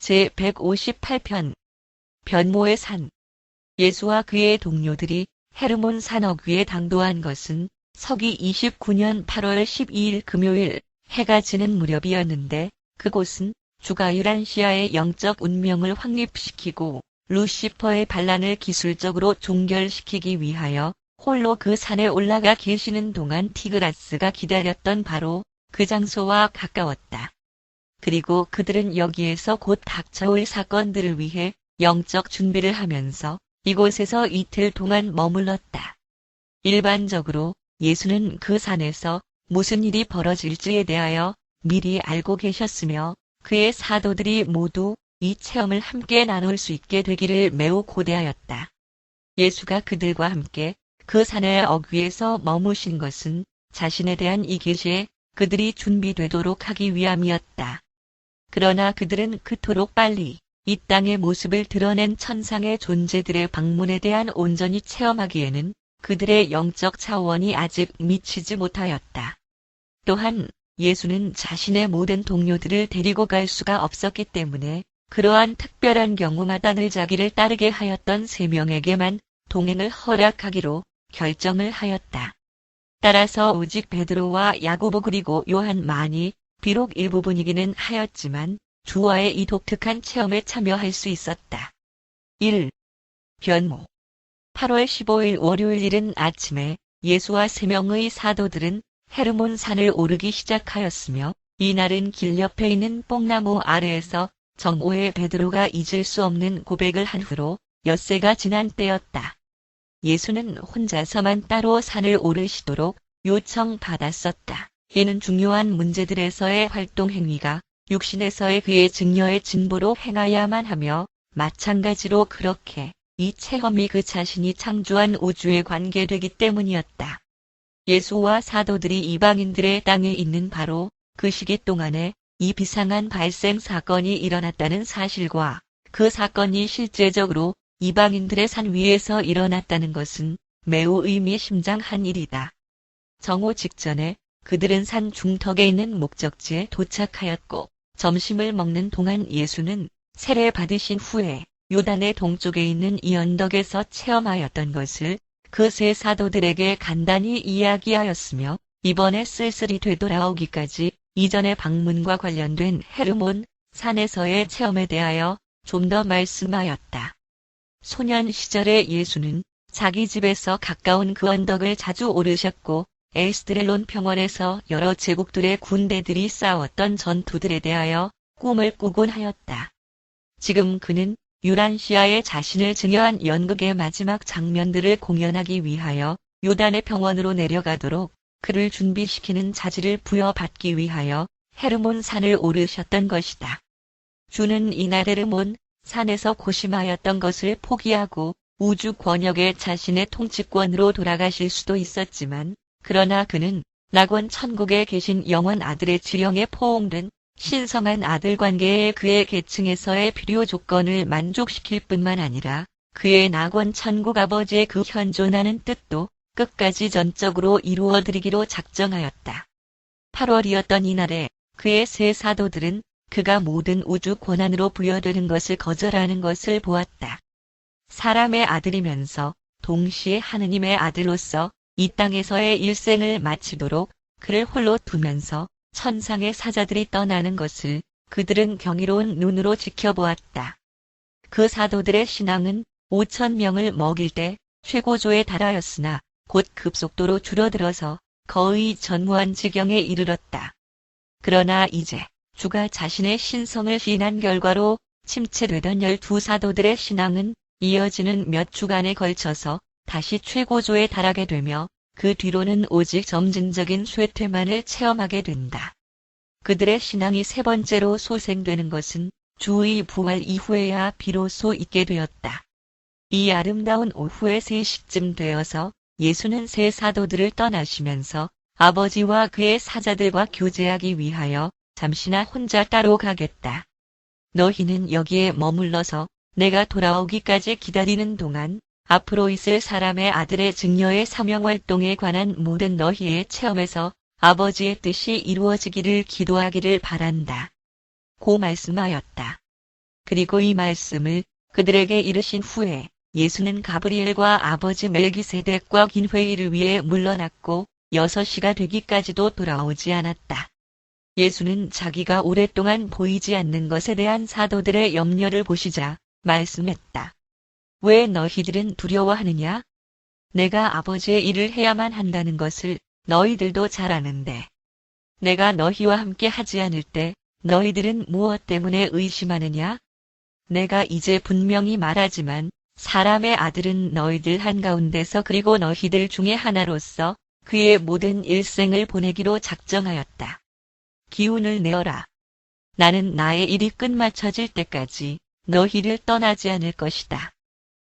제158편 변모의 산. 예수와 그의 동료들이 헤르몬 산억 위에 당도한 것은 서기 29년 8월 12일 금요일 해가 지는 무렵이었는데, 그곳은 주가 유란시아의 영적 운명을 확립시키고 루시퍼의 반란을 기술적으로 종결시키기 위하여 홀로 그 산에 올라가 계시는 동안 티그라스가 기다렸던 바로 그 장소와 가까웠다. 그리고 그들은 여기에서 곧 닥쳐올 사건들을 위해 영적 준비를 하면서 이곳에서 이틀 동안 머물렀다. 일반적으로 예수는 그 산에서 무슨 일이 벌어질지에 대하여 미리 알고 계셨으며, 그의 사도들이 모두 이 체험을 함께 나눌 수 있게 되기를 매우 고대하였다. 예수가 그들과 함께 그 산의 어귀에서 머무신 것은 자신에 대한 이 계시에 그들이 준비되도록 하기 위함이었다. 그러나 그들은 그토록 빨리 이 땅의 모습을 드러낸 천상의 존재들의 방문에 대한 온전히 체험하기에는 그들의 영적 차원이 아직 미치지 못하였다. 또한 예수는 자신의 모든 동료들을 데리고 갈 수가 없었기 때문에 그러한 특별한 경우마다 늘 자기를 따르게 하였던 3명에게만 동행을 허락하기로 결정을 하였다. 따라서 오직 베드로와 야고보 그리고 요한만이 비록 일부분이기는 하였지만 주와의 이 독특한 체험에 참여할 수 있었다. 1. 변모. 8월 15일 월요일 이른 아침에 예수와 3명의 사도들은 헤르몬 산을 오르기 시작하였으며, 이날은 길 옆에 있는 뽕나무 아래에서 정오에 베드로가 잊을 수 없는 고백을 한 후로 엿새가 지난 때였다. 예수는 혼자서만 따로 산을 오르시도록 요청받았었다. 이는 중요한 문제들에서의 활동 행위가 육신에서의 그의 증여의 진보로 행하야만 하며, 마찬가지로 그렇게 이 체험이 그 자신이 창조한 우주에 관계되기 때문이었다. 예수와 사도들이 이방인들의 땅에 있는 바로 그 시기 동안에 이 비상한 발생 사건이 일어났다는 사실과 그 사건이 실제적으로 이방인들의 산 위에서 일어났다는 것은 매우 의미심장한 일이다. 정오 직전에 그들은 산 중턱에 있는 목적지에 도착하였고, 점심을 먹는 동안 예수는 세례 받으신 후에 요단의 동쪽에 있는 이 언덕에서 체험하였던 것을 그 3 사도들에게 간단히 이야기하였으며, 이번에 쓸쓸히 되돌아오기까지 이전의 방문과 관련된 헤르몬 산에서의 체험에 대하여 좀 더 말씀하였다. 소년 시절에 예수는 자기 집에서 가까운 그 언덕을 자주 오르셨고, 에스드렐론 평원에서 여러 제국들의 군대들이 싸웠던 전투들에 대하여 꿈을 꾸곤 하였다. 지금 그는 유란시아에 자신을 증여한 연극의 마지막 장면들을 공연하기 위하여 요단의 평원으로 내려가도록 그를 준비시키는 자질을 부여받기 위하여 헤르몬 산을 오르셨던 것이다. 주는 이날 헤르몬 산에서 고심하였던 것을 포기하고 우주 권역의 자신의 통치권으로 돌아가실 수도 있었지만, 그러나 그는 낙원 천국에 계신 영원 아들의 지령에 포옹된 신성한 아들 관계의 그의 계층에서의 필요 조건을 만족시킬 뿐만 아니라 그의 낙원 천국 아버지의 그 현존하는 뜻도 끝까지 전적으로 이루어드리기로 작정하였다. 8월이었던 이날에 그의 3 사도들은 그가 모든 우주 권한으로 부여되는 것을 거절하는 것을 보았다. 사람의 아들이면서 동시에 하느님의 아들로서 이 땅에서의 일생을 마치도록 그를 홀로 두면서 천상의 사자들이 떠나는 것을 그들은 경이로운 눈으로 지켜보았다. 그 사도들의 신앙은 5,000명을 먹일 때 최고조에 달하였으나 곧 급속도로 줄어들어서 거의 전무한 지경에 이르렀다. 그러나 이제 주가 자신의 신성을 시인한 결과로 침체되던 12 사도들의 신앙은 이어지는 몇 주간에 걸쳐서 다시 최고조에 달하게 되며, 그 뒤로는 오직 점진적인 쇠퇴만을 체험하게 된다. 그들의 신앙이 3번째로 소생되는 것은 주의 부활 이후에야 비로소 있게 되었다. 이 아름다운 오후의 3시쯤 되어서 예수는 3 사도들을 떠나시면서 아버지와 그의 사자들과 교제하기 위하여 잠시나 혼자 따로 가겠다. 너희는 여기에 머물러서 내가 돌아오기까지 기다리는 동안 앞으로 있을 사람의 아들의 증여의 사명활동에 관한 모든 너희의 체험에서 아버지의 뜻이 이루어지기를 기도하기를 바란다. 고 말씀하였다. 그리고 이 말씀을 그들에게 이르신 후에 예수는 가브리엘과 아버지 멜기세덱과 긴 회의를 위해 물러났고 6시가 되기까지도 돌아오지 않았다. 예수는 자기가 오랫동안 보이지 않는 것에 대한 사도들의 염려를 보시자 말씀했다. 왜 너희들은 두려워하느냐? 내가 아버지의 일을 해야만 한다는 것을 너희들도 잘 아는데 내가 너희와 함께 하지 않을 때 너희들은 무엇 때문에 의심하느냐? 내가 이제 분명히 말하지만 사람의 아들은 너희들 한가운데서 그리고 너희들 중에 하나로서 그의 모든 일생을 보내기로 작정하였다. 기운을 내어라. 나는 나의 일이 끝마쳐질 때까지 너희를 떠나지 않을 것이다.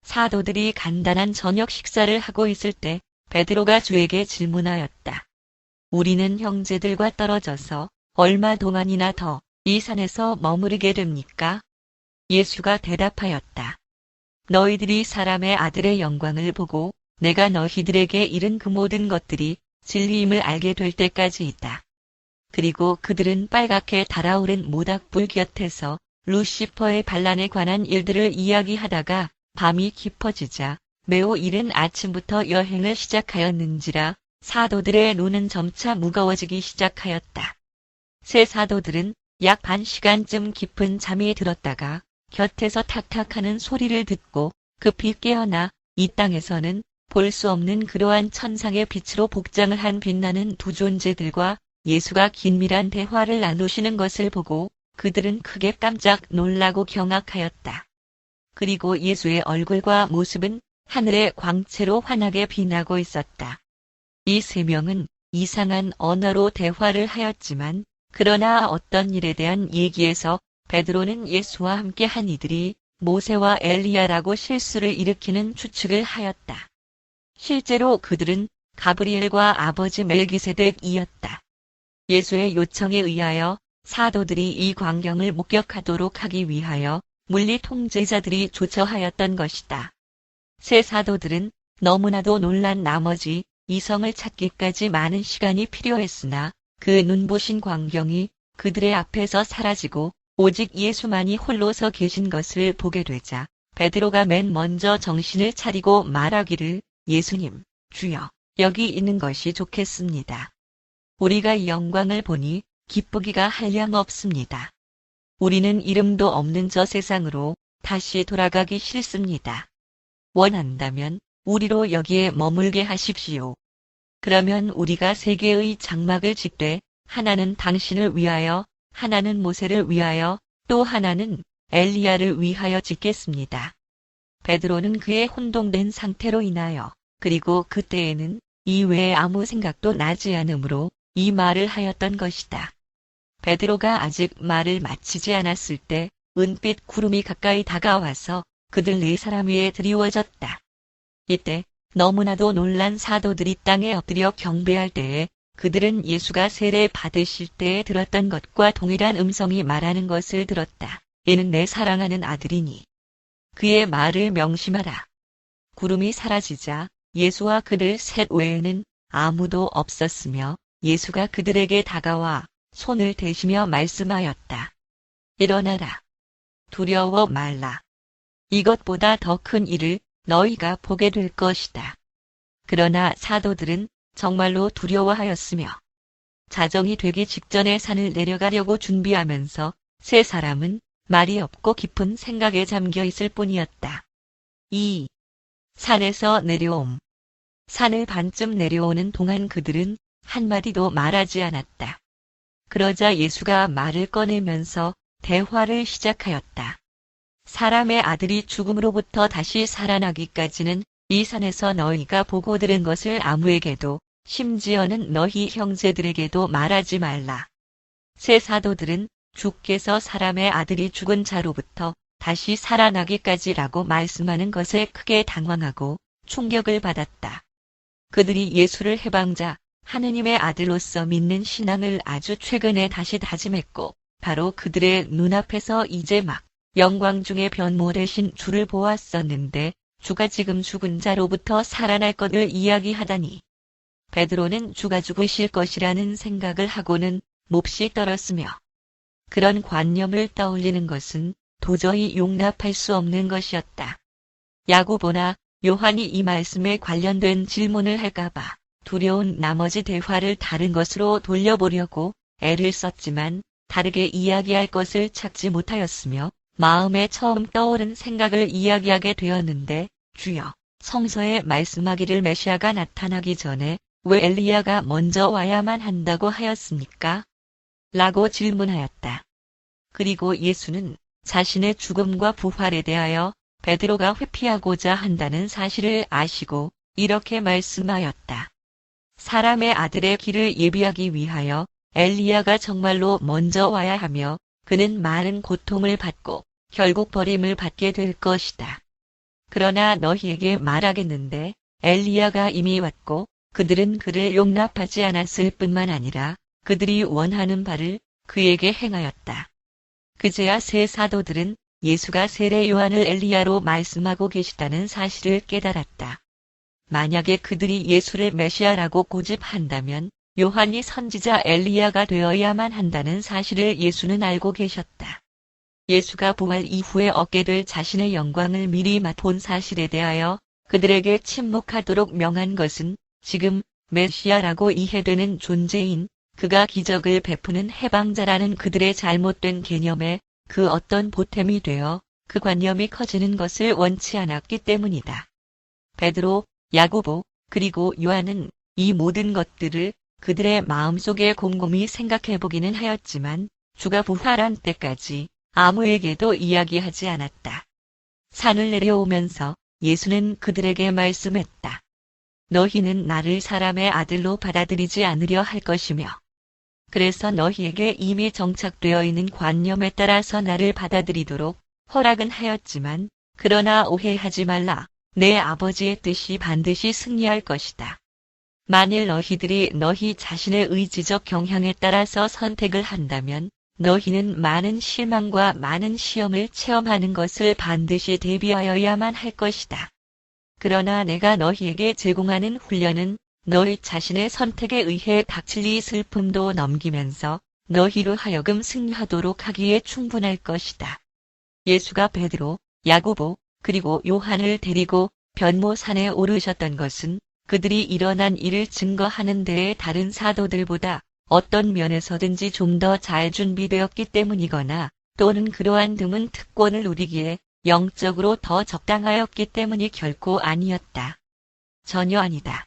사도들이 간단한 저녁 식사를 하고 있을 때 베드로가 주에게 질문하였다. 우리는 형제들과 떨어져서 얼마 동안이나 더 이 산에서 머무르게 됩니까? 예수가 대답하였다. 너희들이 사람의 아들의 영광을 보고 내가 너희들에게 이른 그 모든 것들이 진리임을 알게 될 때까지이다. 그리고 그들은 빨갛게 달아오른 모닥불 곁에서 루시퍼의 반란에 관한 일들을 이야기하다가 밤이 깊어지자 매우 이른 아침부터 여행을 시작하였는지라 사도들의 눈은 점차 무거워지기 시작하였다. 세 사도들은 약 반 시간쯤 깊은 잠이 들었다가 곁에서 탁탁하는 소리를 듣고 급히 깨어나 이 땅에서는 볼 수 없는 그러한 천상의 빛으로 복장을 한 빛나는 두 존재들과 예수가 긴밀한 대화를 나누시는 것을 보고 그들은 크게 깜짝 놀라고 경악하였다. 그리고 예수의 얼굴과 모습은 하늘의 광채로 환하게 빛나고 있었다. 이 세 명은 이상한 언어로 대화를 하였지만 그러나 어떤 일에 대한 얘기에서 베드로는 예수와 함께 한 이들이 모세와 엘리야라고 실수를 일으키는 추측을 하였다. 실제로 그들은 가브리엘과 아버지 멜기세덱이었다. 예수의 요청에 의하여 사도들이 이 광경을 목격하도록 하기 위하여 물리 통제자들이 조처하였던 것이다. 세 사도들은 너무나도 놀란 나머지 이성을 찾기까지 많은 시간이 필요했으나 그 눈부신 광경이 그들의 앞에서 사라지고 오직 예수만이 홀로 서 계신 것을 보게 되자 베드로가 맨 먼저 정신을 차리고 말하기를 예수님, 주여, 여기 있는 것이 좋겠습니다. 우리가 이 영광을 보니 기쁘기가 한량 없습니다. 우리는 이름도 없는 저 세상으로 다시 돌아가기 싫습니다. 원한다면 우리로 여기에 머물게 하십시오. 그러면 우리가 세 개의 장막을 짓되 하나는 당신을 위하여, 하나는 모세를 위하여, 또 하나는 엘리야를 위하여 짓겠습니다. 베드로는 그의 혼동된 상태로 인하여 그리고 그때에는 이 외에 아무 생각도 나지 않으므로 이 말을 하였던 것이다. 베드로가 아직 말을 마치지 않았을 때 은빛 구름이 가까이 다가와서 그들 네 사람 위에 드리워졌다. 이때 너무나도 놀란 사도들이 땅에 엎드려 경배할 때에 그들은 예수가 세례 받으실 때에 들었던 것과 동일한 음성이 말하는 것을 들었다. 이는 내 사랑하는 아들이니 그의 말을 명심하라. 구름이 사라지자 예수와 그들 셋 외에는 아무도 없었으며 예수가 그들에게 다가와 손을 대시며 말씀하였다. 일어나라. 두려워 말라. 이것보다 더 큰 일을 너희가 보게 될 것이다. 그러나 사도들은 정말로 두려워하였으며 자정이 되기 직전에 산을 내려가려고 준비하면서 세 사람은 말이 없고 깊은 생각에 잠겨 있을 뿐이었다. 2. 산에서 내려옴. 산을 반쯤 내려오는 동안 그들은 한마디도 말하지 않았다. 그러자 예수가 말을 꺼내면서 대화를 시작하였다. 사람의 아들이 죽음으로부터 다시 살아나기까지는 이 산에서 너희가 보고 들은 것을 아무에게도 심지어는 너희 형제들에게도 말하지 말라. 세 사도들은 주께서 사람의 아들이 죽은 자로부터 다시 살아나기까지라고 말씀하는 것에 크게 당황하고 충격을 받았다. 그들이 예수를 해방자 하느님의 아들로서 믿는 신앙을 아주 최근에 다시 다짐했고 바로 그들의 눈앞에서 이제 막 영광 중에 변모되신 주를 보았었는데 주가 지금 죽은 자로부터 살아날 것을 이야기하다니. 베드로는 주가 죽으실 것이라는 생각을 하고는 몹시 떨었으며 그런 관념을 떠올리는 것은 도저히 용납할 수 없는 것이었다. 야고보나 요한이 이 말씀에 관련된 질문을 할까봐 두려운 나머지 대화를 다른 것으로 돌려보려고 애를 썼지만 다르게 이야기할 것을 찾지 못하였으며 마음에 처음 떠오른 생각을 이야기하게 되었는데 주여, 성서에 말씀하기를 메시아가 나타나기 전에 왜 엘리야가 먼저 와야만 한다고 하였습니까? 라고 질문하였다. 그리고 예수는 자신의 죽음과 부활에 대하여 베드로가 회피하고자 한다는 사실을 아시고 이렇게 말씀하였다. 사람의 아들의 길을 예비하기 위하여 엘리야가 정말로 먼저 와야 하며 그는 많은 고통을 받고 결국 버림을 받게 될 것이다. 그러나 너희에게 말하겠는데 엘리야가 이미 왔고 그들은 그를 용납하지 않았을 뿐만 아니라 그들이 원하는 바를 그에게 행하였다. 그제야 세 사도들은 예수가 세례 요한을 엘리야로 말씀하고 계시다는 사실을 깨달았다. 만약에 그들이 예수를 메시아라고 고집한다면 요한이 선지자 엘리야가 되어야만 한다는 사실을 예수는 알고 계셨다. 예수가 부활 이후에 얻게 될 자신의 영광을 미리 맛본 사실에 대하여 그들에게 침묵하도록 명한 것은 지금 메시아라고 이해되는 존재인 그가 기적을 베푸는 해방자라는 그들의 잘못된 개념에 그 어떤 보탬이 되어 그 관념이 커지는 것을 원치 않았기 때문이다. 베드로, 야고보, 그리고 요한은 이 모든 것들을 그들의 마음속에 곰곰이 생각해보기는 하였지만 주가 부활한 때까지 아무에게도 이야기하지 않았다. 산을 내려오면서 예수는 그들에게 말씀했다. 너희는 나를 사람의 아들로 받아들이지 않으려 할 것이며 그래서 너희에게 이미 정착되어 있는 관념에 따라서 나를 받아들이도록 허락은 하였지만 그러나 오해하지 말라. 내 아버지의 뜻이 반드시 승리할 것이다. 만일 너희들이 너희 자신의 의지적 경향에 따라서 선택을 한다면 너희는 많은 실망과 많은 시험을 체험하는 것을 반드시 대비하여야만 할 것이다. 그러나 내가 너희에게 제공하는 훈련은 너희 자신의 선택에 의해 닥칠 이 슬픔도 넘기면서 너희로 하여금 승리하도록 하기에 충분할 것이다. 예수가 베드로, 야고보, 그리고 요한을 데리고 변모산에 오르셨던 것은 그들이 일어난 일을 증거하는 데에 다른 사도들보다 어떤 면에서든지 좀 더 잘 준비되었기 때문이거나 또는 그러한 드문 특권을 누리기에 영적으로 더 적당하였기 때문이 결코 아니었다. 전혀 아니다.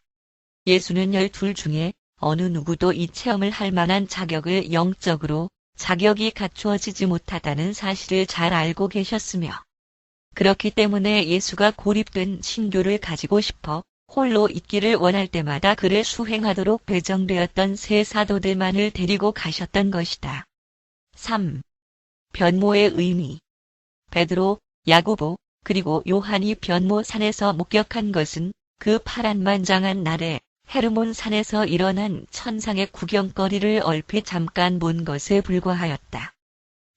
예수는 12 중에 어느 누구도 이 체험을 할 만한 자격을 영적으로 자격이 갖추어지지 못하다는 사실을 잘 알고 계셨으며 그렇기 때문에 예수가 고립된 신교를 가지고 싶어 홀로 있기를 원할 때마다 그를 수행하도록 배정되었던 세 사도들만을 데리고 가셨던 것이다. 3. 변모의 의미. 베드로, 야고보, 그리고 요한이 변모산에서 목격한 것은 그 파란만장한 날에 헤르몬 산에서 일어난 천상의 구경거리를 얼핏 잠깐 본 것에 불과하였다.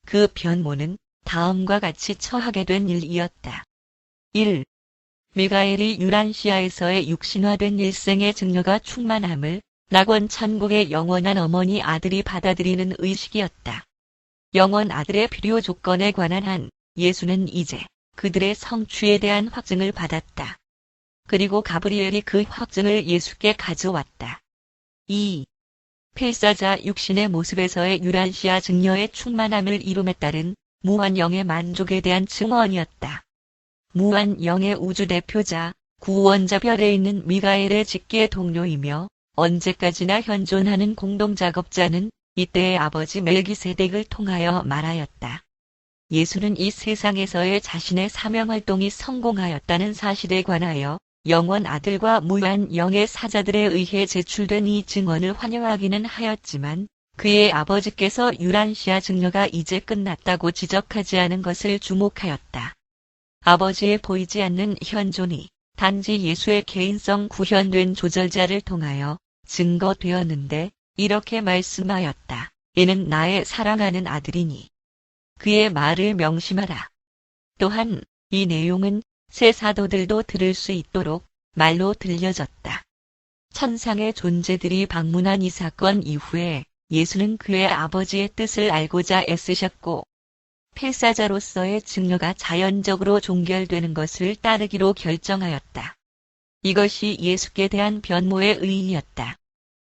그 변모는 다음과 같이 처하게 된 일이었다. 1. 미가엘이 유란시아에서의 육신화된 일생의 증여가 충만함을 낙원 천국의 영원한 어머니 아들이 받아들이는 의식이었다. 영원 아들의 필요 조건에 관한 한 예수는 이제 그들의 성취에 대한 확증을 받았다. 그리고 가브리엘이 그 확증을 예수께 가져왔다. 2. 필사자 육신의 모습에서의 유란시아 증여의 충만함을 이룸에 따른 무한 영의 만족에 대한 증언이었다. 무한 영의 우주 대표자, 구원자 별에 있는 미가엘의 직계 동료이며 언제까지나 현존하는 공동작업자는 이때의 아버지 멜기세덱을 통하여 말하였다. 예수는 이 세상에서의 자신의 사명활동이 성공하였다는 사실에 관하여 영원 아들과 무한 영의 사자들에 의해 제출된 이 증언을 환영하기는 하였지만 그의 아버지께서 유란시아 증여가 이제 끝났다고 지적하지 않은 것을 주목하였다. 아버지의 보이지 않는 현존이 단지 예수의 개인성 구현된 조절자를 통하여 증거되었는데 이렇게 말씀하였다. 이는 나의 사랑하는 아들이니 그의 말을 명심하라. 또한 이 내용은 새 사도들도 들을 수 있도록 말로 들려졌다. 천상의 존재들이 방문한 이 사건 이후에 예수는 그의 아버지의 뜻을 알고자 애쓰셨고 필사자로서의 증여가 자연적으로 종결되는 것을 따르기로 결정하였다. 이것이 예수께 대한 변모의 의의였다.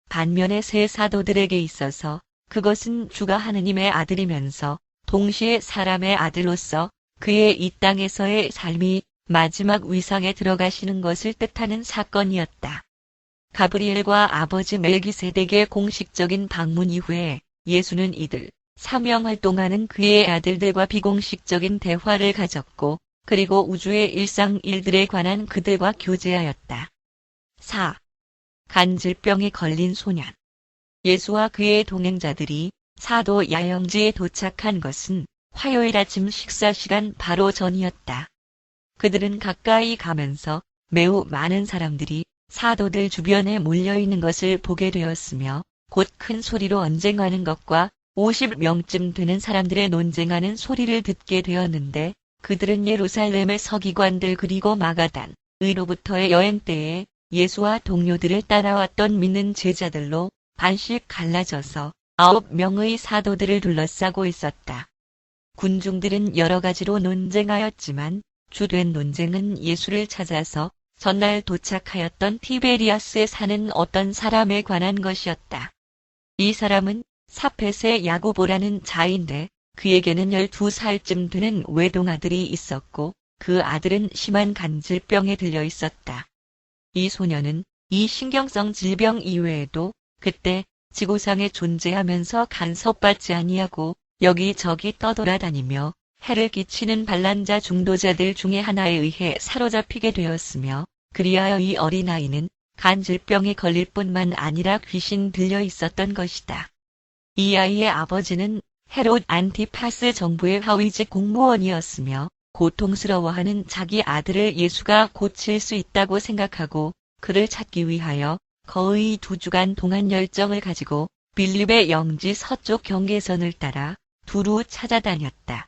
반면에 세 사도들에게 있어서 그것은 주가 하느님의 아들이면서 동시에 사람의 아들로서 그의 이 땅에서의 삶이 마지막 위상에 들어가시는 것을 뜻하는 사건이었다. 가브리엘과 아버지 멜기세덱의 공식적인 방문 이후에 예수는 이들 사명 활동하는 그의 아들들과 비공식적인 대화를 가졌고 그리고 우주의 일상 일들에 관한 그들과 교제하였다. 4. 간질병에 걸린 소년. 예수와 그의 동행자들이 사도 야영지에 도착한 것은 화요일 아침 식사 시간 바로 전이었다. 그들은 가까이 가면서 매우 많은 사람들이 사도들 주변에 몰려있는 것을 보게 되었으며 곧 큰 소리로 언쟁하는 것과 50명쯤 되는 사람들의 논쟁하는 소리를 듣게 되었는데 그들은 예루살렘의 서기관들 그리고 마가단, 의로부터의 여행 때에 예수와 동료들을 따라왔던 믿는 제자들로 반씩 갈라져서 9명의 사도들을 둘러싸고 있었다. 군중들은 여러 가지로 논쟁하였지만 주된 논쟁은 예수를 찾아서 전날 도착하였던 티베리아스에 사는 어떤 사람에 관한 것이었다. 이 사람은 사펫의 야고보라는 자인데 그에게는 12살쯤 되는 외동아들이 있었고 그 아들은 심한 간질병에 들려 있었다. 이 소년은 이 신경성 질병 이외에도 그때 지구상에 존재하면서 간섭받지 아니하고 여기저기 떠돌아다니며 해를 끼치는 반란자 중도자들 중에 하나에 의해 사로잡히게 되었으며 그리하여 이 어린아이는 간질병에 걸릴 뿐만 아니라 귀신 들려 있었던 것이다. 이 아이의 아버지는 헤롯 안티파스 정부의 하위직 공무원이었으며 고통스러워하는 자기 아들을 예수가 고칠 수 있다고 생각하고 그를 찾기 위하여 거의 2주간 동안 열정을 가지고 빌립의 영지 서쪽 경계선을 따라 두루 찾아다녔다.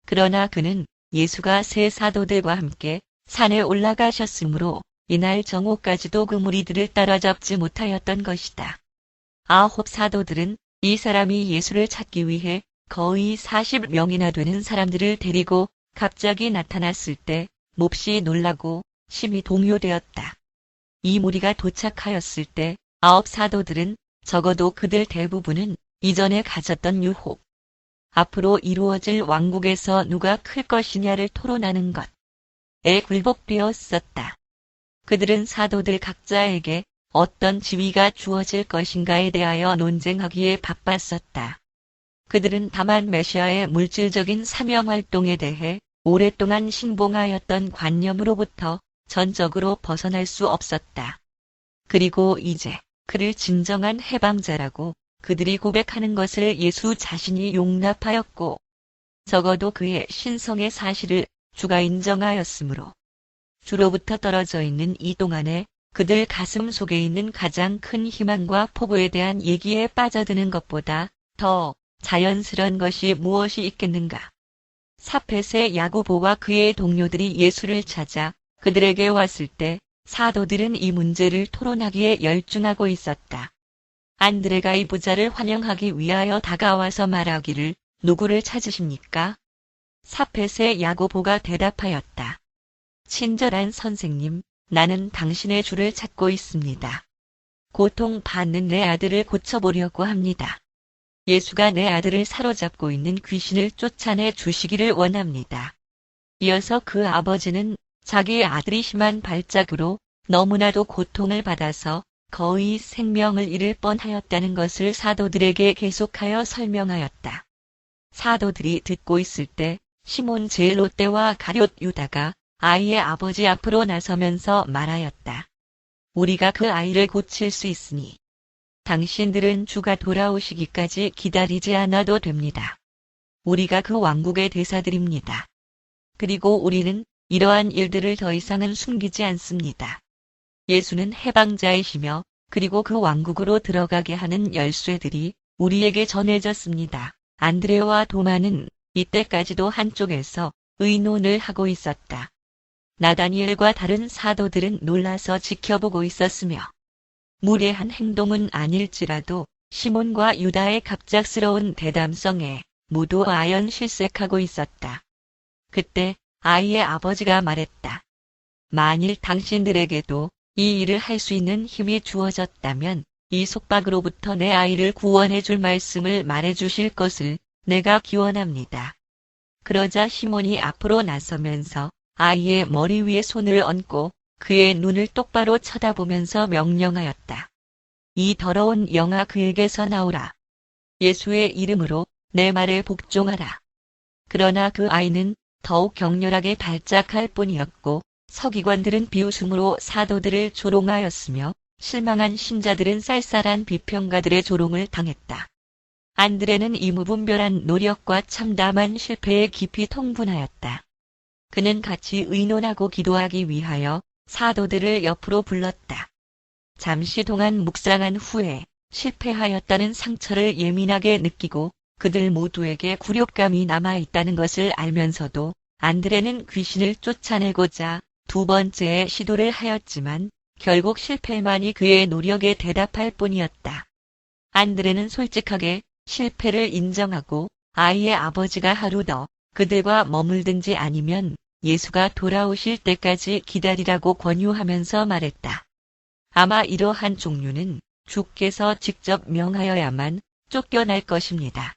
그러나 그는 예수가 세 사도들과 함께 산에 올라가셨으므로 이날 정오까지도 그 무리들을 따라잡지 못하였던 것이다. 9 사도들은 이 사람이 예수를 찾기 위해 거의 40명이나 되는 사람들을 데리고 갑자기 나타났을 때 몹시 놀라고 심히 동요되었다. 이 무리가 도착하였을 때 9 사도들은 적어도 그들 대부분은 이전에 가졌던 유혹, 앞으로 이루어질 왕국에서 누가 클 것이냐를 토론하는 것에 굴복되었었다. 그들은 사도들 각자에게 어떤 지위가 주어질 것인가에 대하여 논쟁하기에 바빴었다. 그들은 다만 메시아의 물질적인 사명활동에 대해 오랫동안 신봉하였던 관념으로부터 전적으로 벗어날 수 없었다. 그리고 이제 그를 진정한 해방자라고 그들이 고백하는 것을 예수 자신이 용납하였고 적어도 그의 신성의 사실을 주가 인정하였으므로 주로부터 떨어져 있는 이 동안에 그들 가슴 속에 있는 가장 큰 희망과 포부에 대한 얘기에 빠져드는 것보다 더 자연스러운 것이 무엇이 있겠는가. 사펫의 야고보와 그의 동료들이 예수를 찾아 그들에게 왔을 때 사도들은 이 문제를 토론하기에 열중하고 있었다. 안드레가 이 부자를 환영하기 위하여 다가와서 말하기를 누구를 찾으십니까? 사펫의 야고보가 대답하였다. 친절한 선생님, 나는 당신의 주를 찾고 있습니다. 고통받는 내 아들을 고쳐보려고 합니다. 예수가 내 아들을 사로잡고 있는 귀신을 쫓아내 주시기를 원합니다. 이어서 그 아버지는 자기 아들이 심한 발작으로 너무나도 고통을 받아서 거의 생명을 잃을 뻔하였다는 것을 사도들에게 계속하여 설명하였다. 사도들이 듣고 있을 때 시몬 제일롯대와 가룟 유다가 아이의 아버지 앞으로 나서면서 말하였다. 우리가 그 아이를 고칠 수 있으니 당신들은 주가 돌아오시기까지 기다리지 않아도 됩니다. 우리가 그 왕국의 대사들입니다. 그리고 우리는 이러한 일들을 더 이상은 숨기지 않습니다. 예수는 해방자이시며 그리고 그 왕국으로 들어가게 하는 열쇠들이 우리에게 전해졌습니다. 안드레와 도마는 이때까지도 한쪽에서 의논을 하고 있었다. 나다니엘과 다른 사도들은 놀라서 지켜보고 있었으며 무례한 행동은 아닐지라도 시몬과 유다의 갑작스러운 대담성에 모두 아연실색하고 있었다. 그때 아이의 아버지가 말했다. 만일 당신들에게도 이 일을 할 수 있는 힘이 주어졌다면 이 속박으로부터 내 아이를 구원해 줄 말씀을 말해 주실 것을 내가 기원합니다. 그러자 시몬이 앞으로 나서면서 아이의 머리 위에 손을 얹고 그의 눈을 똑바로 쳐다보면서 명령하였다. 이 더러운 영아 그에게서 나오라. 예수의 이름으로 내 말에 복종하라. 그러나 그 아이는 더욱 격렬하게 발작할 뿐이었고 서기관들은 비웃음으로 사도들을 조롱하였으며 실망한 신자들은 쌀쌀한 비평가들의 조롱을 당했다. 안드레는 이 무분별한 노력과 참담한 실패에 깊이 통분하였다. 그는 같이 의논하고 기도하기 위하여 사도들을 옆으로 불렀다. 잠시 동안 묵상한 후에 실패하였다는 상처를 예민하게 느끼고 그들 모두에게 굴욕감이 남아있다는 것을 알면서도 안드레는 귀신을 쫓아내고자 두 번째의 시도를 하였지만 결국 실패만이 그의 노력에 대답할 뿐이었다. 안드레는 솔직하게 실패를 인정하고 아이의 아버지가 하루 더 그들과 머물든지 아니면 예수가 돌아오실 때까지 기다리라고 권유하면서 말했다. 아마 이러한 종류는 주께서 직접 명하여야만 쫓겨날 것입니다.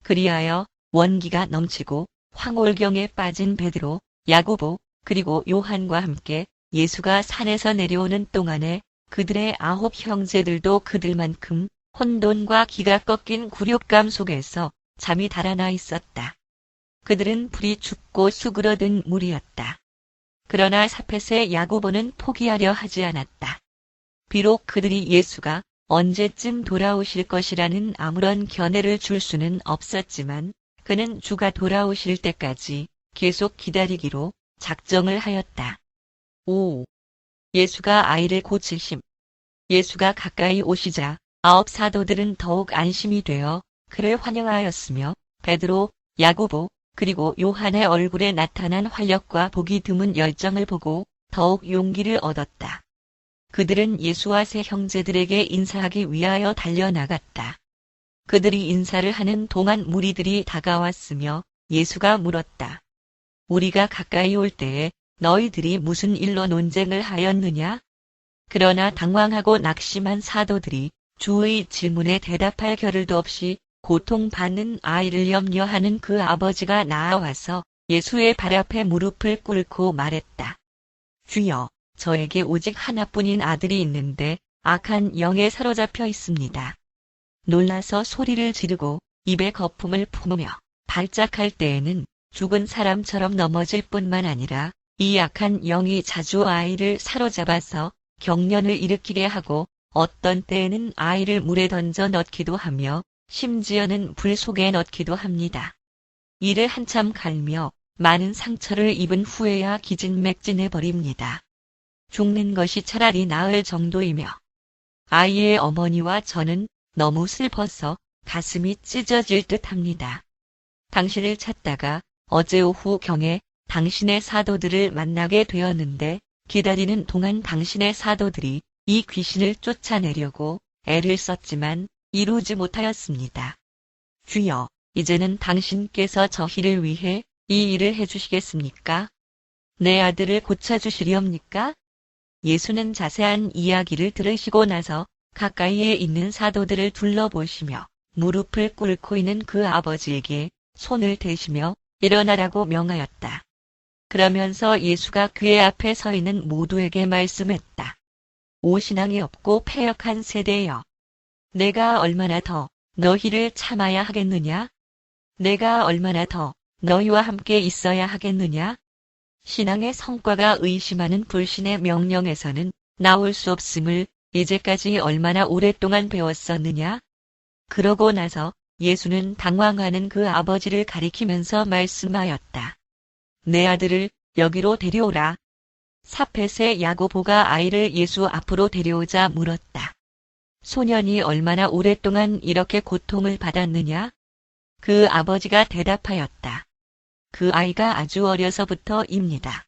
그리하여 원기가 넘치고 황홀경에 빠진 베드로, 야고보, 그리고 요한과 함께 예수가 산에서 내려오는 동안에 그들의 9 형제들도 그들만큼 혼돈과 기가 꺾인 굴욕감 속에서 잠이 달아나 있었다. 그들은 불이 춥고 수그러든 물이었다. 그러나 사펫의 야고보는 포기하려 하지 않았다. 비록 그들이 예수가 언제쯤 돌아오실 것이라는 아무런 견해를 줄 수는 없었지만 그는 주가 돌아오실 때까지 계속 기다리기로 작정을 하였다. 5. 예수가 아이를 고치심. 예수가 가까이 오시자 9 사도들은 더욱 안심이 되어 그를 환영하였으며 베드로, 야고보, 그리고 요한의 얼굴에 나타난 활력과 보기 드문 열정을 보고 더욱 용기를 얻었다. 그들은 예수와 세 형제들에게 인사하기 위하여 달려나갔다. 그들이 인사를 하는 동안 무리들이 다가왔으며 예수가 물었다. 우리가 가까이 올 때에 너희들이 무슨 일로 논쟁을 하였느냐? 그러나 당황하고 낙심한 사도들이 주의 질문에 대답할 겨를도 없이 고통받는 아이를 염려하는 그 아버지가 나아와서 예수의 발 앞에 무릎을 꿇고 말했다. 주여, 저에게 오직 하나뿐인 아들이 있는데 악한 영에 사로잡혀 있습니다. 놀라서 소리를 지르고 입에 거품을 품으며 발작할 때에는 죽은 사람처럼 넘어질 뿐만 아니라 이 악한 영이 자주 아이를 사로잡아서 경련을 일으키게 하고 어떤 때에는 아이를 물에 던져 넣기도 하며 심지어는 불 속에 넣기도 합니다. 이를 한참 갈며 많은 상처를 입은 후에야 기진맥진해 버립니다. 죽는 것이 차라리 나을 정도이며 아이의 어머니와 저는 너무 슬퍼서 가슴이 찢어질 듯합니다. 당신을 찾다가 어제 오후경에 당신의 사도들을 만나게 되었는데 기다리는 동안 당신의 사도들이 이 귀신을 쫓아내려고 애를 썼지만 이루지 못하였습니다. 주여, 이제는 당신께서 저희를 위해 이 일을 해주시겠습니까? 내 아들을 고쳐주시렵니까? 예수는 자세한 이야기를 들으시고 나서 가까이에 있는 사도들을 둘러보시며 무릎을 꿇고 있는 그 아버지에게 손을 대시며 일어나라고 명하였다. 그러면서 예수가 그의 앞에 서 있는 모두에게 말씀했다. 오 신앙이 없고 패역한 세대여. 내가 얼마나 더 너희를 참아야 하겠느냐? 내가 얼마나 더 너희와 함께 있어야 하겠느냐? 신앙의 성과가 의심하는 불신의 명령에서는 나올 수 없음을 이제까지 얼마나 오랫동안 배웠었느냐? 그러고 나서 예수는 당황하는 그 아버지를 가리키면서 말씀하였다. 내 아들을 여기로 데려오라. 사펫의 야고보가 아이를 예수 앞으로 데려오자 물었다. 소년이 얼마나 오랫동안 이렇게 고통을 받았느냐? 그 아버지가 대답하였다. 그 아이가 아주 어려서부터입니다.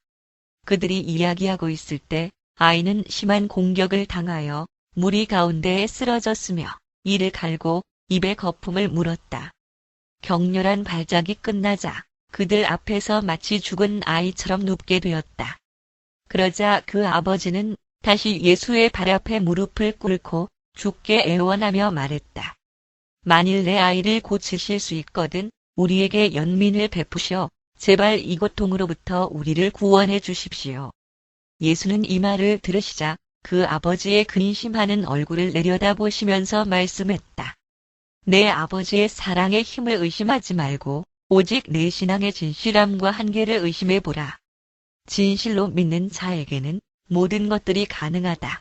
그들이 이야기하고 있을 때 아이는 심한 공격을 당하여 무리 가운데에 쓰러졌으며 이를 갈고 입에 거품을 물었다. 격렬한 발작이 끝나자 그들 앞에서 마치 죽은 아이처럼 눕게 되었다. 그러자 그 아버지는 다시 예수의 발 앞에 무릎을 꿇고 죽게 애원하며 말했다. 만일 내 아이를 고치실 수 있거든 우리에게 연민을 베푸셔 제발 이 고통으로부터 우리를 구원해 주십시오. 예수는 이 말을 들으시자 그 아버지의 근심하는 얼굴을 내려다보시면서 말씀했다. 내 아버지의 사랑의 힘을 의심하지 말고 오직 내 신앙의 진실함과 한계를 의심해보라. 진실로 믿는 자에게는 모든 것들이 가능하다.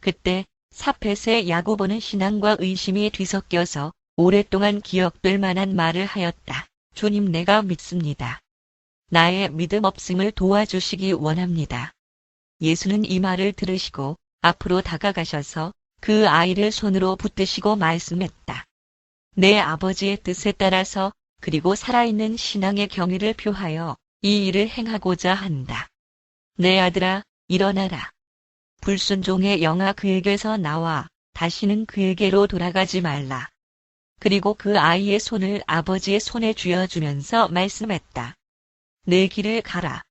그때 사펫의 야고보는 신앙과 의심이 뒤섞여서 오랫동안 기억될 만한 말을 하였다. 주님 내가 믿습니다. 나의 믿음 없음을 도와주시기 원합니다. 예수는 이 말을 들으시고 앞으로 다가가셔서 그 아이를 손으로 붙드시고 말씀했다. 내 아버지의 뜻에 따라서 그리고 살아있는 신앙의 경의를 표하여 이 일을 행하고자 한다. 내 아들아, 일어나라. 불순종의 영아 그에게서 나와 다시는 그에게로 돌아가지 말라. 그리고 그 아이의 손을 아버지의 손에 쥐어주면서 말씀했다. 내 길을 가라.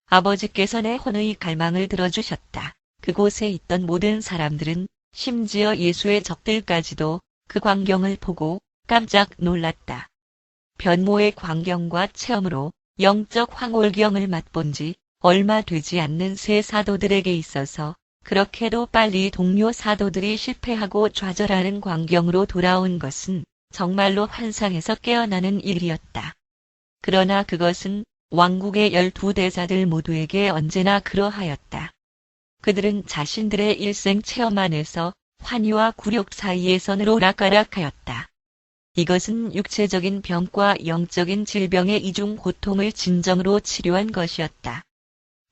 아버지께서 내 혼의 갈망을 들어주셨다. 그곳에 있던 모든 사람들은 심지어 예수의 적들까지도 그 광경을 보고 깜짝 놀랐다. 변모의 광경과 체험으로 영적 황홀경을 맛본 지 얼마 되지 않는 새 사도들에게 있어서 그렇게도 빨리 동료 사도들이 실패하고 좌절하는 광경으로 돌아온 것은 정말로 환상에서 깨어나는 일이었다. 그러나 그것은 왕국의 12대사들 모두에게 언제나 그러하였다. 그들은 자신들의 일생 체험 안에서 환희와 굴욕 사이에서 오락가락하였다. 이것은 육체적인 병과 영적인 질병의 이중 고통을 진정으로 치료한 것이었다.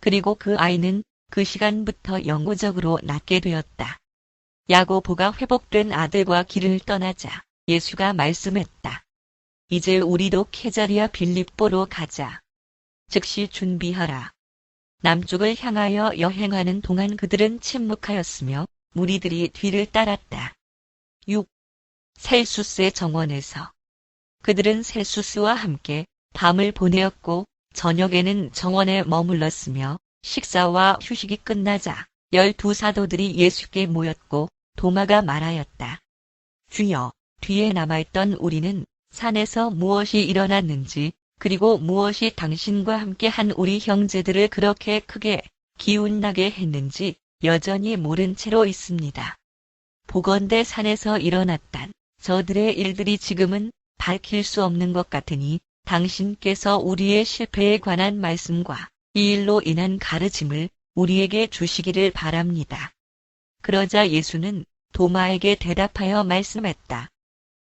그리고 그 아이는 그 시간부터 영구적으로 낫게 되었다. 야고보가 회복된 아들과 길을 떠나자 예수가 말씀했다. 이제 우리도 케자리아 빌립보로 가자. 즉시 준비하라. 남쪽을 향하여 여행하는 동안 그들은 침묵하였으며 무리들이 뒤를 따랐다. 6. 셀수스의 정원에서 그들은 셀수스와 함께 밤을 보내었고 저녁에는 정원에 머물렀으며 식사와 휴식이 끝나자 12사도들이 예수께 모였고 도마가 말하였다. 주여, 뒤에 남아있던 우리는 산에서 무엇이 일어났는지 그리고 무엇이 당신과 함께한 우리 형제들을 그렇게 크게 기운나게 했는지 여전히 모른 채로 있습니다. 보건대 산에서 일어났단 저들의 일들이 지금은 밝힐 수 없는 것 같으니 당신께서 우리의 실패에 관한 말씀과 이 일로 인한 가르침을 우리에게 주시기를 바랍니다. 그러자 예수는 도마에게 대답하여 말씀했다.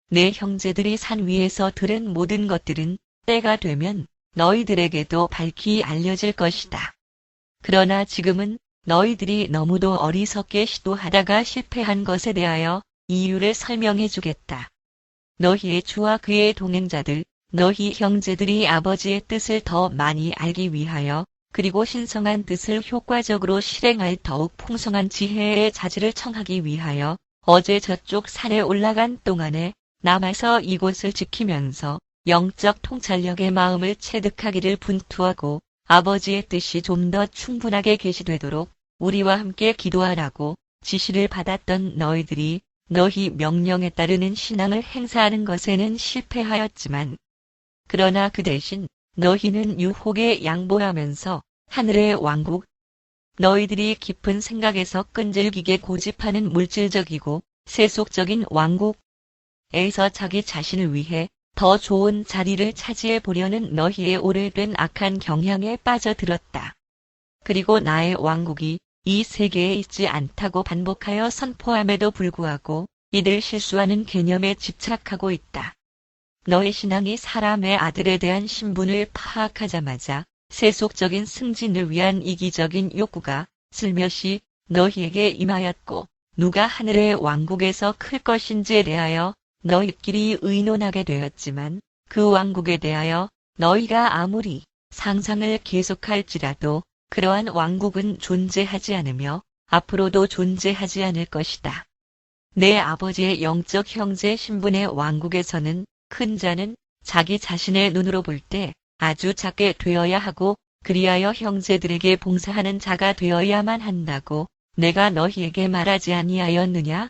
내 형제들이 산 위에서 들은 모든 것들은 때가 되면 너희들에게도 밝히 알려질 것이다. 그러나 지금은 너희들이 너무도 어리석게 시도하다가 실패한 것에 대하여 이유를 설명해 주겠다. 너희의 주와 그의 동행자들, 너희 형제들이 아버지의 뜻을 더 많이 알기 위하여 그리고 신성한 뜻을 효과적으로 실행할 더욱 풍성한 지혜의 자질을 청하기 위하여 어제 저쪽 산에 올라간 동안에 남아서 이곳을 지키면서 영적 통찰력의 마음을 체득하기를 분투하고 아버지의 뜻이 좀 더 충분하게 계시되도록 우리와 함께 기도하라고 지시를 받았던 너희들이 너희 명령에 따르는 신앙을 행사하는 것에는 실패하였지만 그러나 그 대신 너희는 유혹에 양보하면서 하늘의 왕국, 너희들이 깊은 생각에서 끈질기게 고집하는 물질적이고 세속적인 왕국에서 자기 자신을 위해 더 좋은 자리를 차지해 보려는 너희의 오래된 악한 경향에 빠져들었다. 그리고 나의 왕국이 이 세계에 있지 않다고 반복하여 선포함에도 불구하고 이들 실수하는 개념에 집착하고 있다. 너의 신앙이 사람의 아들에 대한 신분을 파악하자마자 세속적인 승진을 위한 이기적인 욕구가 슬며시 너희에게 임하였고 누가 하늘의 왕국에서 클 것인지에 대하여 너희끼리 의논하게 되었지만 그 왕국에 대하여 너희가 아무리 상상을 계속할지라도 그러한 왕국은 존재하지 않으며 앞으로도 존재하지 않을 것이다. 내 아버지의 영적 형제 신분의 왕국에서는 큰 자는 자기 자신의 눈으로 볼 때 아주 작게 되어야 하고 그리하여 형제들에게 봉사하는 자가 되어야만 한다고 내가 너희에게 말하지 아니하였느냐?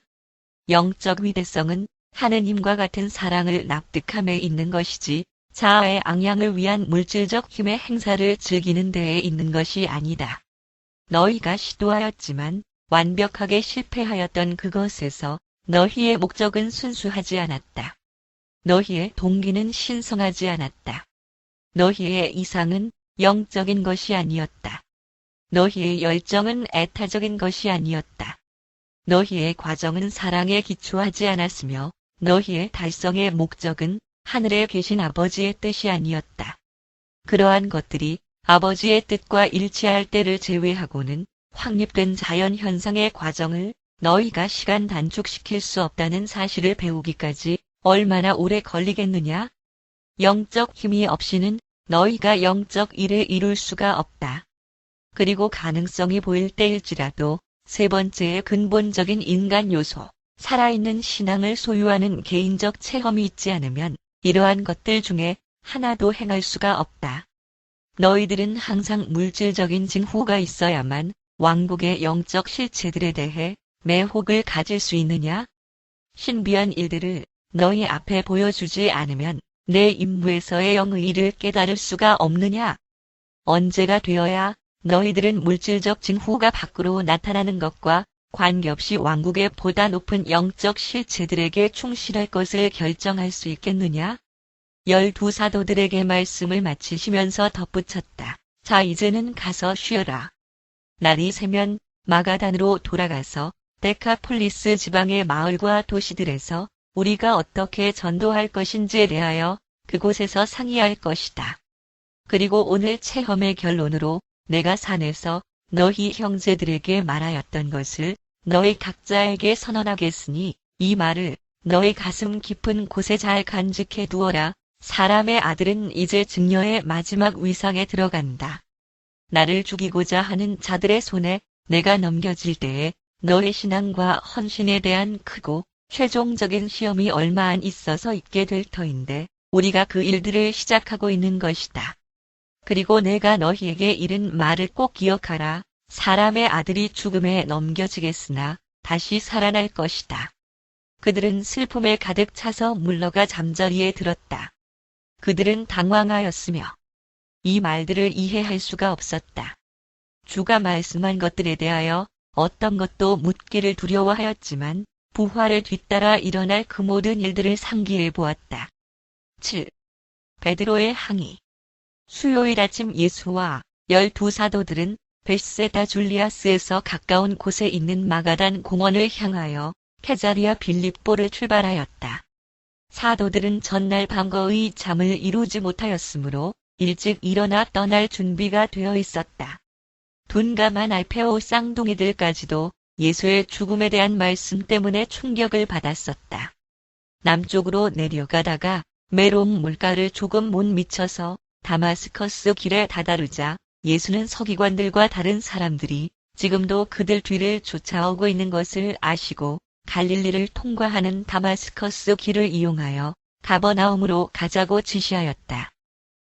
영적 위대성은 하느님과 같은 사랑을 납득함에 있는 것이지 자아의 앙양을 위한 물질적 힘의 행사를 즐기는 데에 있는 것이 아니다. 너희가 시도하였지만 완벽하게 실패하였던 그것에서 너희의 목적은 순수하지 않았다. 너희의 동기는 신성하지 않았다. 너희의 이상은 영적인 것이 아니었다. 너희의 열정은 애타적인 것이 아니었다. 너희의 과정은 사랑에 기초하지 않았으며 너희의 달성의 목적은 하늘에 계신 아버지의 뜻이 아니었다. 그러한 것들이 아버지의 뜻과 일치할 때를 제외하고는 확립된 자연 현상의 과정을 너희가 시간 단축시킬 수 없다는 사실을 배우기까지 얼마나 오래 걸리겠느냐? 영적 힘이 없이는 너희가 영적 일을 이룰 수가 없다. 그리고 가능성이 보일 때일지라도 세 번째의 근본적인 인간 요소, 살아있는 신앙을 소유하는 개인적 체험이 있지 않으면 이러한 것들 중에 하나도 행할 수가 없다. 너희들은 항상 물질적인 징후가 있어야만 왕국의 영적 실체들에 대해 매혹을 가질 수 있느냐? 신비한 일들을 너희 앞에 보여주지 않으면 내 임무에서의 영의를 깨달을 수가 없느냐? 언제가 되어야 너희들은 물질적 징후가 밖으로 나타나는 것과 관계없이 왕국의 보다 높은 영적 실체들에게 충실할 것을 결정할 수 있겠느냐? 12사도들에게 말씀을 마치시면서 덧붙였다. 자, 이제는 가서 쉬어라. 날이 새면 마가단으로 돌아가서 데카폴리스 지방의 마을과 도시들에서 우리가 어떻게 전도할 것인지에 대하여 그곳에서 상의할 것이다. 그리고 오늘 체험의 결론으로 내가 산에서 너희 형제들에게 말하였던 것을 너희 각자에게 선언하겠으니 이 말을 너희 가슴 깊은 곳에 잘 간직해 두어라. 사람의 아들은 이제 증여의 마지막 위상에 들어간다. 나를 죽이고자 하는 자들의 손에 내가 넘겨질 때에 너의 신앙과 헌신에 대한 크고 최종적인 시험이 얼마 안 있어서 있게 될 터인데 우리가 그 일들을 시작하고 있는 것이다. 그리고 내가 너희에게 이른 말을 꼭 기억하라. 사람의 아들이 죽음에 넘겨지겠으나 다시 살아날 것이다. 그들은 슬픔에 가득 차서 물러가 잠자리에 들었다. 그들은 당황하였으며 이 말들을 이해할 수가 없었다. 주가 말씀한 것들에 대하여 어떤 것도 묻기를 두려워하였지만 부활을 뒤따라 일어날 그 모든 일들을 상기해 보았다. 7. 베드로의 항의. 수요일 아침 예수와 12사도들은 베세다 줄리아스에서 가까운 곳에 있는 마가단 공원을 향하여 케자리아 빌립보를 출발하였다. 사도들은 전날 밤거의 잠을 이루지 못하였으므로 일찍 일어나 떠날 준비가 되어 있었다. 둔감한 알페오 쌍둥이들까지도 예수의 죽음에 대한 말씀 때문에 충격을 받았었다. 남쪽으로 내려가다가 메롬 물가를 조금 못 미쳐서 다마스커스 길에 다다르자 예수는 서기관들과 다른 사람들이 지금도 그들 뒤를 쫓아오고 있는 것을 아시고 갈릴리를 통과하는 다마스커스 길을 이용하여 가버나움으로 가자고 지시하였다.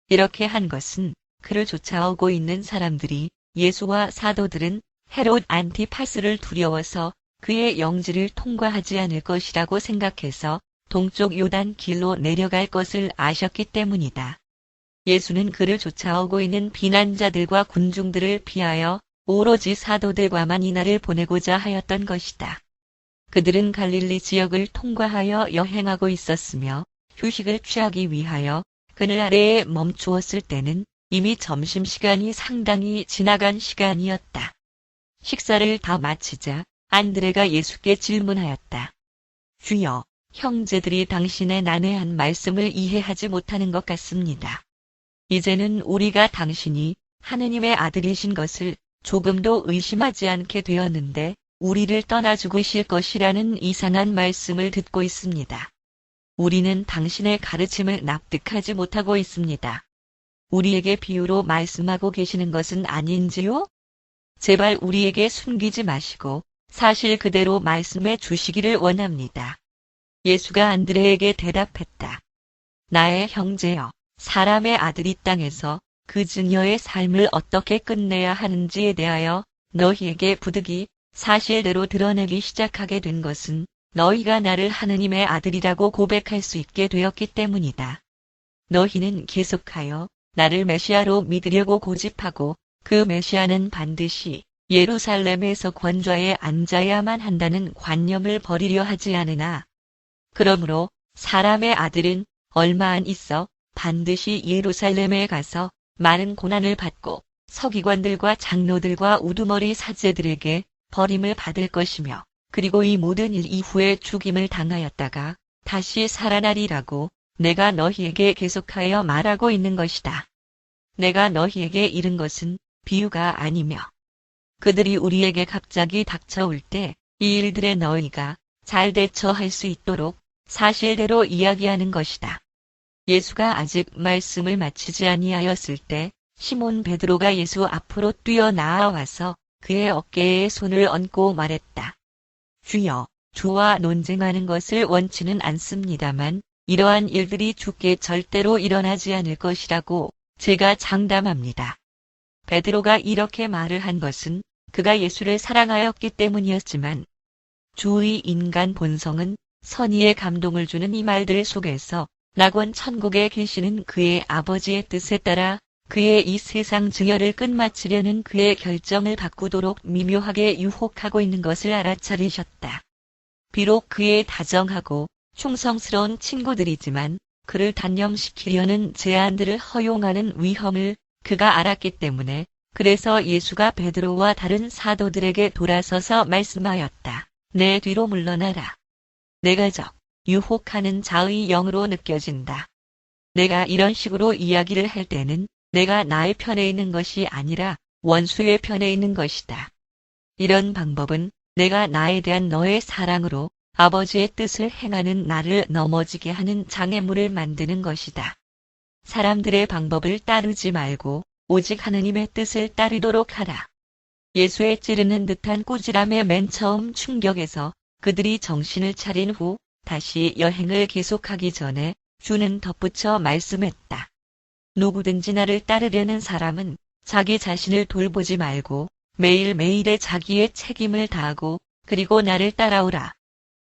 이렇게 한 것은 그를 쫓아오고 있는 사람들이 예수와 사도들은 헤롯 안티파스를 두려워서 그의 영지를 통과하지 않을 것이라고 생각해서 동쪽 요단 길로 내려갈 것을 아셨기 때문이다. 예수는 그를 쫓아오고 있는 비난자들과 군중들을 피하여 오로지 사도들과만 이날을 보내고자 하였던 것이다. 그들은 갈릴리 지역을 통과하여 여행하고 있었으며 휴식을 취하기 위하여 그늘 아래에 멈추었을 때는 이미 점심시간이 상당히 지나간 시간이었다. 식사를 다 마치자 안드레가 예수께 질문하였다. 주여, 형제들이 당신의 난해한 말씀을 이해하지 못하는 것 같습니다. 이제는 우리가 당신이 하느님의 아들이신 것을 조금도 의심하지 않게 되었는데 우리를 떠나 죽으실 것이라는 이상한 말씀을 듣고 있습니다. 우리는 당신의 가르침을 납득하지 못하고 있습니다. 우리에게 비유로 말씀하고 계시는 것은 아닌지요? 제발 우리에게 숨기지 마시고 사실 그대로 말씀해 주시기를 원합니다. 예수가 안드레에게 대답했다. 나의 형제여, 사람의 아들이 땅에서 그 증여의 삶을 어떻게 끝내야 하는지에 대하여 너희에게 부득이 사실대로 드러내기 시작하게 된 것은 너희가 나를 하느님의 아들이라고 고백할 수 있게 되었기 때문이다. 너희는 계속하여 나를 메시아로 믿으려고 고집하고 그 메시아는 반드시 예루살렘에서 권좌에 앉아야만 한다는 관념을 버리려 하지 않으나 그러므로 사람의 아들은 얼마 안 있어 반드시 예루살렘에 가서 많은 고난을 받고 서기관들과 장로들과 우두머리 사제들에게 버림을 받을 것이며 그리고 이 모든 일 이후에 죽임을 당하였다가 다시 살아나리라고 내가 너희에게 계속하여 말하고 있는 것이다. 내가 너희에게 이른 것은 비유가 아니며 그들이 우리에게 갑자기 닥쳐올 때 이 일들에 너희가 잘 대처할 수 있도록 사실대로 이야기하는 것이다. 예수가 아직 말씀을 마치지 아니하였을 때 시몬 베드로가 예수 앞으로 뛰어나와서 그의 어깨에 손을 얹고 말했다. 주여, 주와 논쟁하는 것을 원치는 않습니다만 이러한 일들이 주께 절대로 일어나지 않을 것이라고 제가 장담합니다. 베드로가 이렇게 말을 한 것은 그가 예수를 사랑하였기 때문이었지만 주의 인간 본성은 선의의 감동을 주는 이 말들 속에서 낙원 천국에 계시는 그의 아버지의 뜻에 따라 그의 이 세상 증여를 끝마치려는 그의 결정을 바꾸도록 미묘하게 유혹하고 있는 것을 알아차리셨다. 비록 그의 다정하고 충성스러운 친구들이지만 그를 단념시키려는 제안들을 허용하는 위험을 그가 알았기 때문에 그래서 예수가 베드로와 다른 사도들에게 돌아서서 말씀하였다. 내 뒤로 물러나라. 내가 유혹하는 자의 영으로 느껴진다. 내가 이런 식으로 이야기를 할 때는 내가 나의 편에 있는 것이 아니라 원수의 편에 있는 것이다. 이런 방법은 내가 나에 대한 너의 사랑으로 아버지의 뜻을 행하는 나를 넘어지게 하는 장애물을 만드는 것이다. 사람들의 방법을 따르지 말고 오직 하느님의 뜻을 따르도록 하라. 예수의 찌르는 듯한 꾸지람의 맨 처음 충격에서 그들이 정신을 차린 후 다시 여행을 계속하기 전에 주는 덧붙여 말씀했다. 누구든지 나를 따르려는 사람은 자기 자신을 돌보지 말고 매일매일의 자기의 책임을 다하고 그리고 나를 따라오라.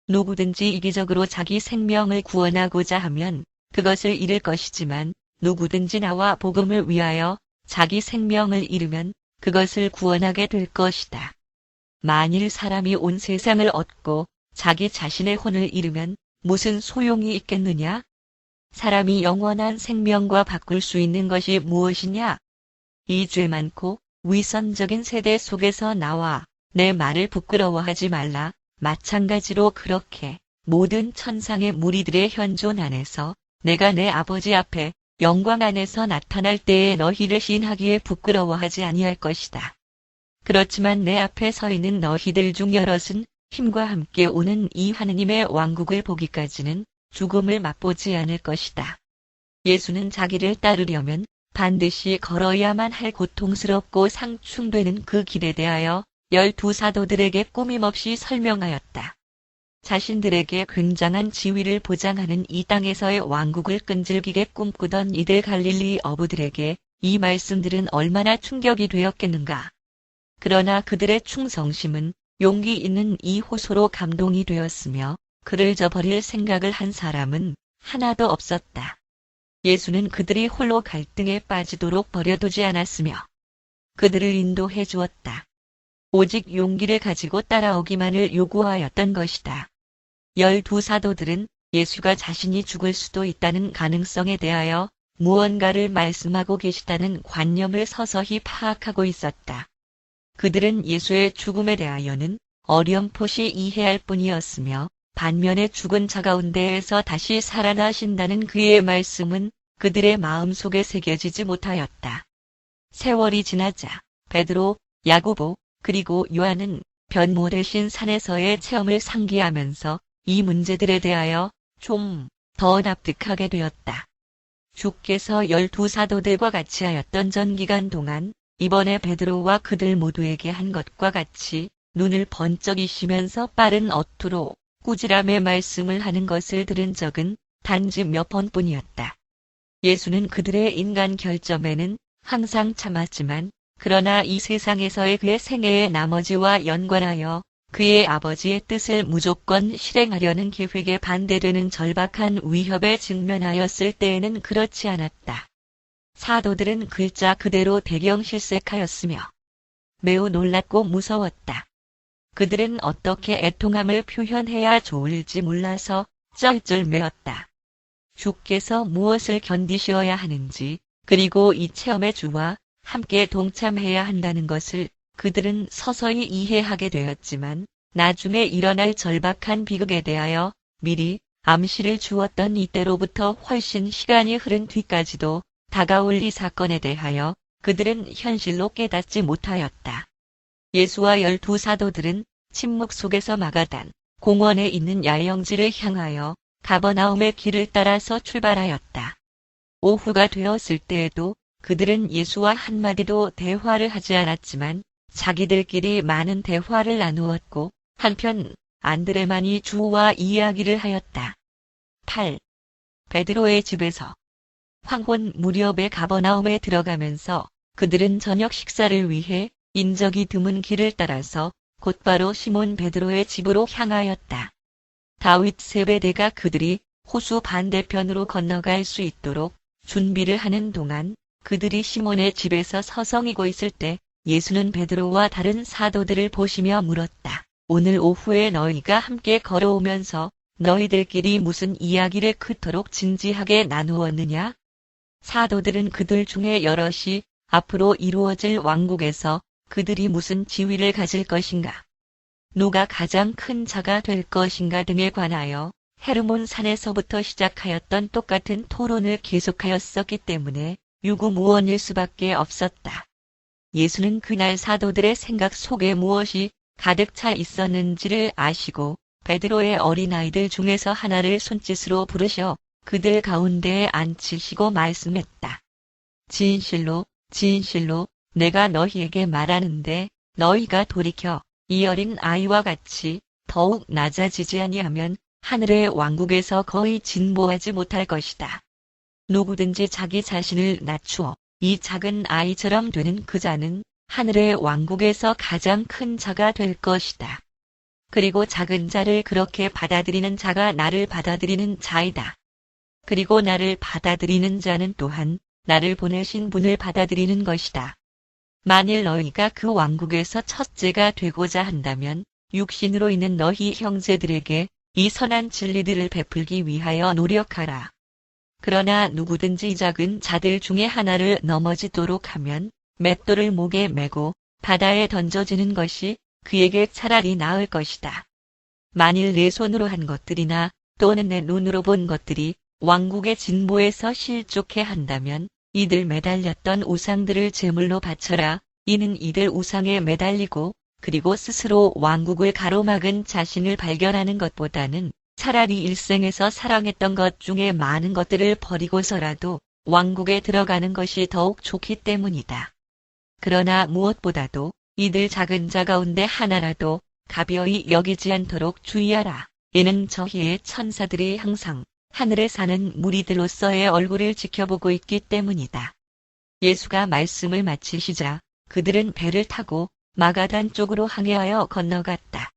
누구든지 이기적으로 자기 생명을 구원하고자 하면 그것을 잃을 것이지만 누구든지 나와 복음을 위하여 자기 생명을 잃으면 그것을 구원하게 될 것이다. 만일 사람이 온 세상을 얻고 자기 자신의 혼을 잃으면 무슨 소용이 있겠느냐? 사람이 영원한 생명과 바꿀 수 있는 것이 무엇이냐? 이 죄 많고 위선적인 세대 속에서 나와 내 말을 부끄러워하지 말라. 마찬가지로 그렇게 모든 천상의 무리들의 현존 안에서 내가 내 아버지 앞에 영광 안에서 나타날 때에 너희를 시인하기에 부끄러워하지 아니할 것이다. 그렇지만 내 앞에 서 있는 너희들 중 여럿은 힘과 함께 오는 이 하느님의 왕국을 보기까지는 죽음을 맛보지 않을 것이다. 예수는 자기를 따르려면 반드시 걸어야만 할 고통스럽고 상충되는 그 길에 대하여 12 사도들에게 꾸밈없이 설명하였다. 자신들에게 굉장한 지위를 보장하는 이 땅에서의 왕국을 끈질기게 꿈꾸던 이들 갈릴리 어부들에게 이 말씀들은 얼마나 충격이 되었겠는가. 그러나 그들의 충성심은 용기 있는 이 호소로 감동이 되었으며 그를 저버릴 생각을 한 사람은 하나도 없었다. 예수는 그들이 홀로 갈등에 빠지도록 버려두지 않았으며 그들을 인도해 주었다. 오직 용기를 가지고 따라오기만을 요구하였던 것이다. 12 사도들은 예수가 자신이 죽을 수도 있다는 가능성에 대하여 무언가를 말씀하고 계시다는 관념을 서서히 파악하고 있었다. 그들은 예수의 죽음에 대하여는 어렴풋이 이해할 뿐이었으며 반면에 죽은 자 가운데에서 다시 살아나신다는 그의 말씀은 그들의 마음속에 새겨지지 못하였다. 세월이 지나자 베드로, 야고보, 그리고 요한은 변모 대신 산에서의 체험을 상기하면서 이 문제들에 대하여 좀 더 납득하게 되었다. 주께서 12 사도들과 같이 하였던 전 기간 동안 이번에 베드로와 그들 모두에게 한 것과 같이 눈을 번쩍이시면서 빠른 어투로 꾸지람의 말씀을 하는 것을 들은 적은 단지 몇 번뿐이었다. 예수는 그들의 인간 결점에는 항상 참았지만 그러나 이 세상에서의 그의 생애의 나머지와 연관하여 그의 아버지의 뜻을 무조건 실행하려는 계획에 반대되는 절박한 위협에 직면하였을 때에는 그렇지 않았다. 사도들은 글자 그대로 대경실색하였으며 매우 놀랍고 무서웠다. 그들은 어떻게 애통함을 표현해야 좋을지 몰라서 쩔쩔매었다. 주께서 무엇을 견디셔야 하는지, 그리고 이 체험의 주와 함께 동참해야 한다는 것을 그들은 서서히 이해하게 되었지만 나중에 일어날 절박한 비극에 대하여 미리 암시를 주었던 이때로부터 훨씬 시간이 흐른 뒤까지도 다가올 이 사건에 대하여 그들은 현실로 깨닫지 못하였다. 예수와 12 사도들은 침묵 속에서 마가단 공원에 있는 야영지를 향하여 가버나움의 길을 따라서 출발하였다. 오후가 되었을 때에도 그들은 예수와 한마디도 대화를 하지 않았지만 자기들끼리 많은 대화를 나누었고 한편 안드레만이 주와 이야기를 하였다. 8. 베드로의 집에서 황혼 무렵에 가버나움에 들어가면서 그들은 저녁 식사를 위해 인적이 드문 길을 따라서 곧바로 시몬 베드로의 집으로 향하였다. 다윗 세베대가 그들이 호수 반대편으로 건너갈 수 있도록 준비를 하는 동안 그들이 시몬의 집에서 서성이고 있을 때 예수는 베드로와 다른 사도들을 보시며 물었다. 오늘 오후에 너희가 함께 걸어오면서 너희들끼리 무슨 이야기를 그토록 진지하게 나누었느냐? 사도들은 그들 중에 여럿이 앞으로 이루어질 왕국에서 그들이 무슨 지위를 가질 것인가, 누가 가장 큰 자가 될 것인가 등에 관하여 헤르몬 산에서부터 시작하였던 똑같은 토론을 계속하였었기 때문에 유구무원일 수밖에 없었다. 예수는 그날 사도들의 생각 속에 무엇이 가득 차 있었는지를 아시고 베드로의 어린아이들 중에서 하나를 손짓으로 부르셔 그들 가운데에 앉히시고 말씀했다. 진실로 진실로 내가 너희에게 말하는데 너희가 돌이켜 이 어린 아이와 같이 더욱 낮아지지 아니하면 하늘의 왕국에서 거의 진보하지 못할 것이다. 누구든지 자기 자신을 낮추어 이 작은 아이처럼 되는 그 자는 하늘의 왕국에서 가장 큰 자가 될 것이다. 그리고 작은 자를 그렇게 받아들이는 자가 나를 받아들이는 자이다. 그리고 나를 받아들이는 자는 또한 나를 보내신 분을 받아들이는 것이다. 만일 너희가 그 왕국에서 첫째가 되고자 한다면 육신으로 있는 너희 형제들에게 이 선한 진리들을 베풀기 위하여 노력하라. 그러나 누구든지 이 작은 자들 중에 하나를 넘어지도록 하면 맷돌을 목에 메고 바다에 던져지는 것이 그에게 차라리 나을 것이다. 만일 내 손으로 한 것들이나 또는 내 눈으로 본 것들이 왕국의 진보에서 실족해 한다면 이들 매달렸던 우상들을 제물로 바쳐라. 이는 이들 우상에 매달리고 그리고 스스로 왕국을 가로막은 자신을 발견하는 것보다는 차라리 일생에서 사랑했던 것 중에 많은 것들을 버리고서라도 왕국에 들어가는 것이 더욱 좋기 때문이다. 그러나 무엇보다도 이들 작은 자 가운데 하나라도 가벼이 여기지 않도록 주의하라. 이는 저희의 천사들이 항상 하늘에 사는 무리들로서의 얼굴을 지켜보고 있기 때문이다. 예수가 말씀을 마치시자 그들은 배를 타고 마가단 쪽으로 항해하여 건너갔다.